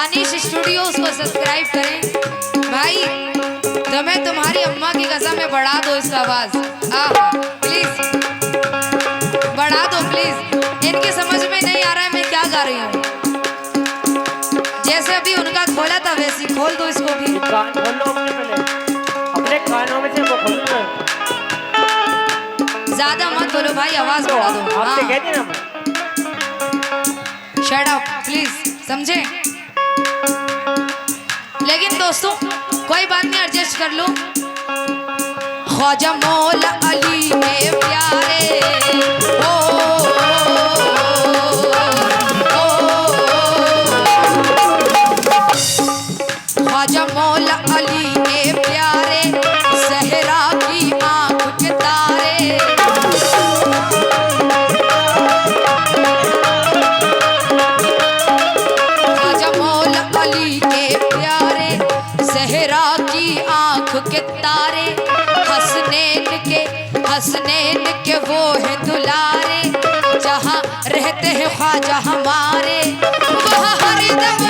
Anish studios को subscribe करें। भाई तुम्हें तुम्हारी अम्मा की कसम में बढ़ा दो इसका आवाज, प्लीज बढ़ा दो प्लीज। इनकी समझ में नहीं आ रहा है मैं क्या गा रही हूँ। जैसे अभी उनका खोला था वैसे खोल दो इसको भी। कान खोल लो अपने कानों में से वो खोल लो। ज्यादा मत बोलो भाई, आवाज बढ़ा दो। आपसे कह दी ना। शट अप प्लीज, समझे? लेकिन दोस्तों कोई बात नहीं, एडजस्ट कर लो। ख्वाजा मौला अली के प्यारे ख्वाजा मौला अली के प्यारे सहरा की आंख के तारे। ख्वाजा मौला अली के प्यारे सहरा की आंख के तारे। हसनैन के वो है दुलारे, जहाँ रहते हैं ख्वाजा हमारे वहाँ हरदम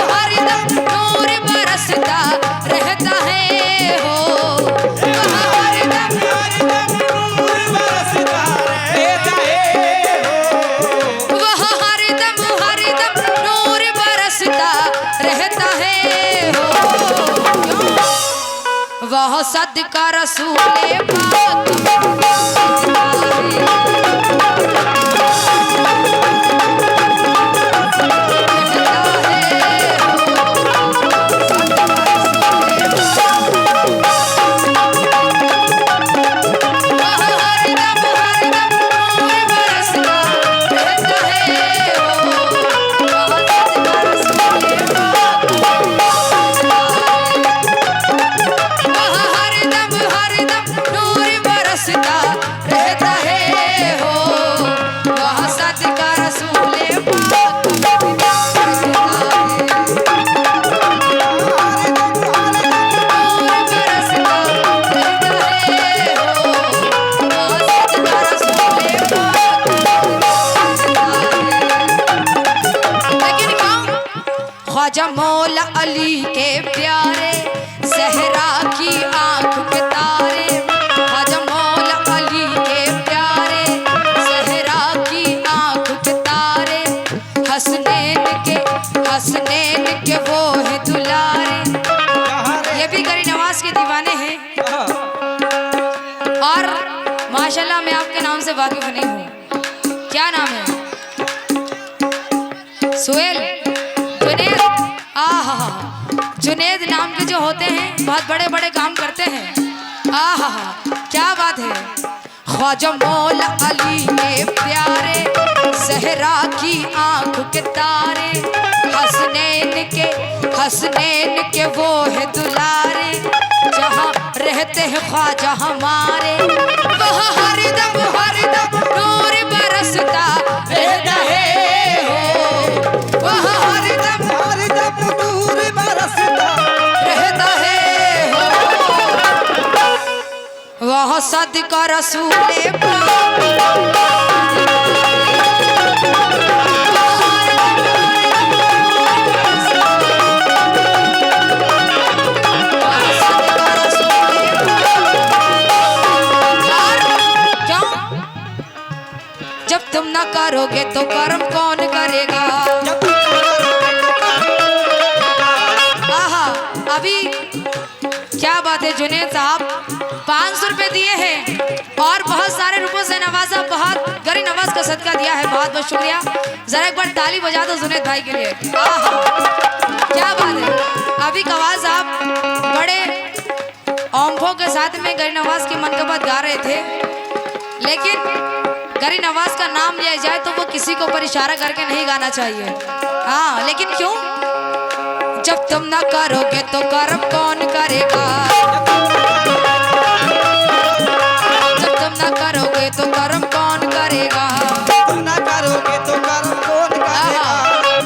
नूर बरसता रहता है हो। वहाँ हरदम नूर बरसता रहता है हो। वहाँ हरदम नूर बरसता रहता है हो। वह सदका रसूले पाक ख्वाजा मौला अली के प्यारे सहरा की आंख के तारे। ख्वाजा मौला अली के प्यारे सहरा की आंख के तारे। हसनैन के वो है दुलारे। ये भी गरी नवाज के दीवाने हैं और माशाल्लाह मैं आपके नाम से वाकिफ नहीं हूँ। क्या नाम है? सुहेल, जुनेद। जुनेद नाम के जो होते हैं बहुत बड़े बड़े काम करते हैं। क्या बात है। ख्वाजा मौला अली के प्यारे सहरा की आंख के तारे। हसनैन के वो है दुलारे, जहाँ रहते हैं ख्वाजा हमारे वहाँ हरदम नूर बरसता रहता है हो। वहाँ हरदम नूर बरसता रहता है हो। वहाँ सदका रसूले पाक तुम ना करोगे तो कर्म कौन करेगा। अभी क्या बात है जुनेद साहब, 500 रुपए दिए हैं और बहुत सारे रुपयों से नवाजा, बहुत गरी नवाज का सदका दिया है। बहुत बहुत शुक्रिया। जरा एक बार ताली बजा दो जुनेद भाई के लिए। क्या बात है। अभी कवाल साहब बड़े औंफों के साथ में गरी नवाज की मनकबत गा रहे थे, लेकिन गरी नवाज का नाम लिया जाए तो वो किसी को पर इशारा करके नहीं गाना चाहिए। लेकिन क्यों? जब तुम ना करोगे तो कर्म कौन करेगा। जब तुम ना करोगे तो कर्म कौन करेगा। तुम ना करोगे तो कर्म कौन करेगा।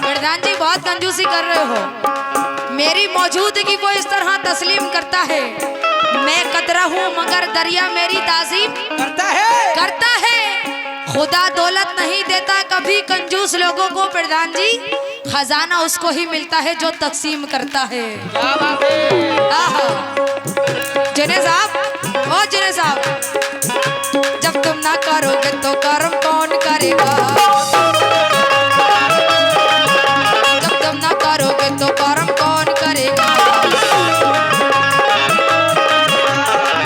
प्रधान जी बहुत कंजूसी कर रहे हो। मेरी मौजूदगी वो इस तरह तस्लीम करता है। मैं कतरा हूँ मगर दरिया मेरी ताजीम करता है। खुदा दौलत नहीं देता कभी कंजूस लोगों को प्रधान जी, खजाना उसको ही मिलता है जो तकसीम करता है। क्या बात है। आहा। जुने साहब, ओ जुने साहब, जब तुम ना करोगे तो कर्म कौन करेगा, जब तुम ना करोगे तो कर्म कौन करेगा,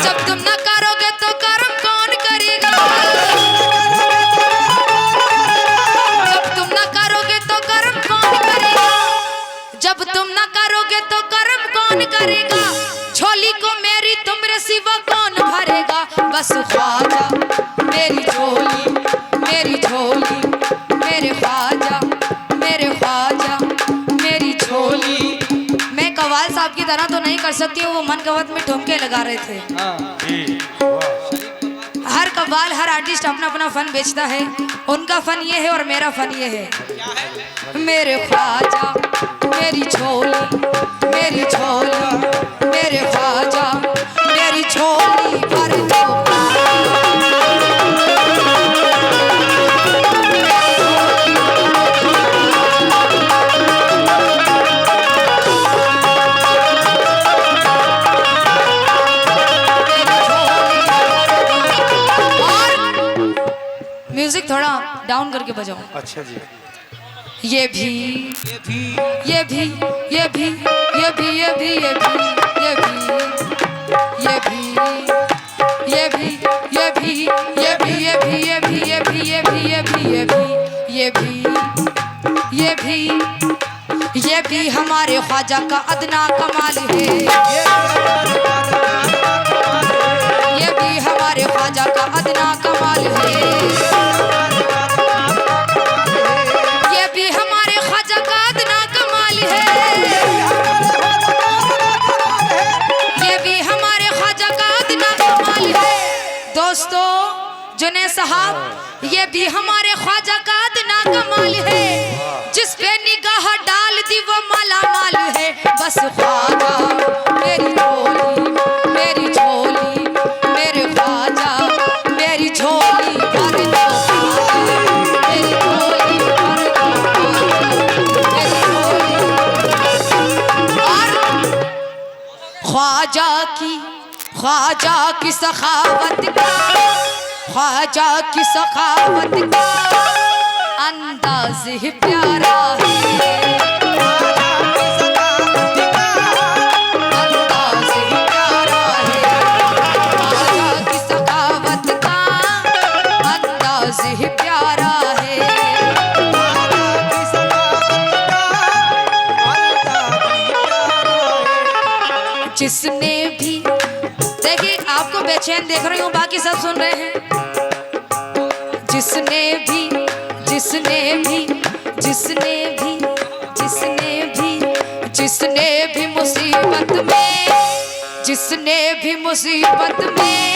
जब तुम ना करोगे तो कर्म कौन करेगा, जब तुम ना करोगे तो कर्म कौन करेगा, जब तुम ना करोगे तो कर्म कौन करेगा, झोली को मेरी तुमरे सिवा कौन भरेगा, बस ख्वाजा मेरी झोली, मेरी झोली, मेरे ख्वाजा, मेरे ख्वाजा, मेरी झोली। मैं कव्वाल साहब की तरह तो नहीं कर सकती हूँ, वो मन गवत में ठुमके लगा रहे थे। हर कव्वाल, हर आर्टिस्ट अपना अपना फन बेचता है, उनका फन ये है और मेरा फन ये है। मेरे ख्वाजा मेरी झोली, मेरी झोली, मेरे ख्वाजा मेरी झोली भर दो। म्यूजिक थोड़ा डाउन करके बजाओ। अच्छा जी। ये भी, ये भी, ये भी, ये भी, ये भी, ये भी, ये भी, ये भी, ये भी, ये भी, ये भी, ये भी, ये भी, ये भी, ये भी, ये भी, ये भी, ये भी, ये भी, ये भी हमारे ख्वाजा का अदना कमाल है, ये भी हमारे ख्वाजा का अदना कमाल है, ये भी हमारे ख्वाजा का अदना कमाल है, ये भी हमारे ख्वाजा का अदना कमाल है। दोस्तों जुने साहब, ये भी हमारे ख्वाजा का अदना कमाल है, जिस पे निगाह डाल दी वो माला माल है, बस ख्वाजा मेरी झोली, मेरी झोली, मेरे ख्वाजा मेरी झोली भर दो, मेरी झोली भर दो, मेरी झोली। और ख्वाजा की सखावत का, ख्वाजा की सखावत का अंदाज ही प्यारा है, अंदाज ही प्यारा है, ख्वाजा की सखावत का अंदाज ही प्यारा है। जिसने भी, देखिए आपको बेचैन देख रही हूँ, बाकी सब सुन रहे हैं। जिसने भी, जिसने भी, जिसने भी, जिसने भी, जिसने भी मुसीबत में, जिसने भी मुसीबत में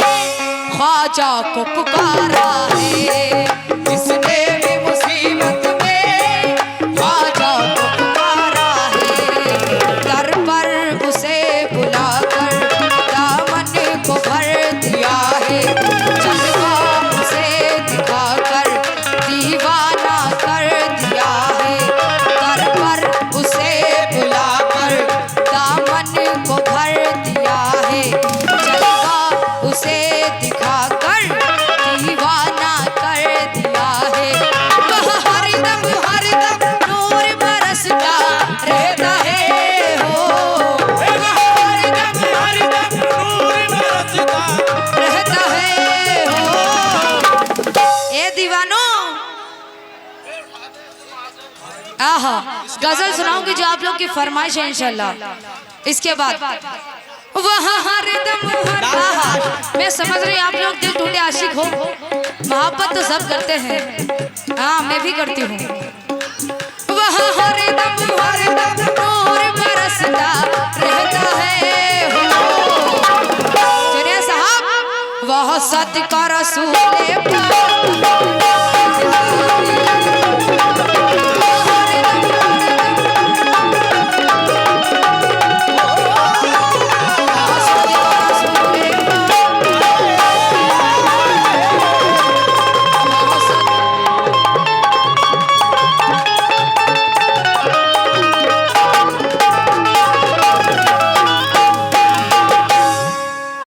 ख्वाजा को पुकारा है, जिसने भी मुसीबत में ख्वाजा को पुकारा है, दर पर उसे बुलाकर दामन को भर दिया है, जलवा उसे दिखाकर दीवाना कर दिया है, दर पर उसे बुलाकर दामन को भर दिया है, जलवा उसे दिखाकर दीवाना कर दिया है। वह हरदम हरदम नूर बरसता रहता है, हो वह हरदम हरदम नूर बरसता रहता है, हो। ए दीवानो, आहा, गजल सुनाऊंगी जो आप लोग की फरमाइश है इंशाल्लाह। इसके बाद वह हरदम मैं समझ रही हूँ आप लोग दिल टूटे आशिक हो, मोहब्बत तो सब करते हैं, हाँ मैं भी करती हूँ। वह हरदम हरदम नूर बरसता रहता है, सुनिए साहब, वह सदका रसूल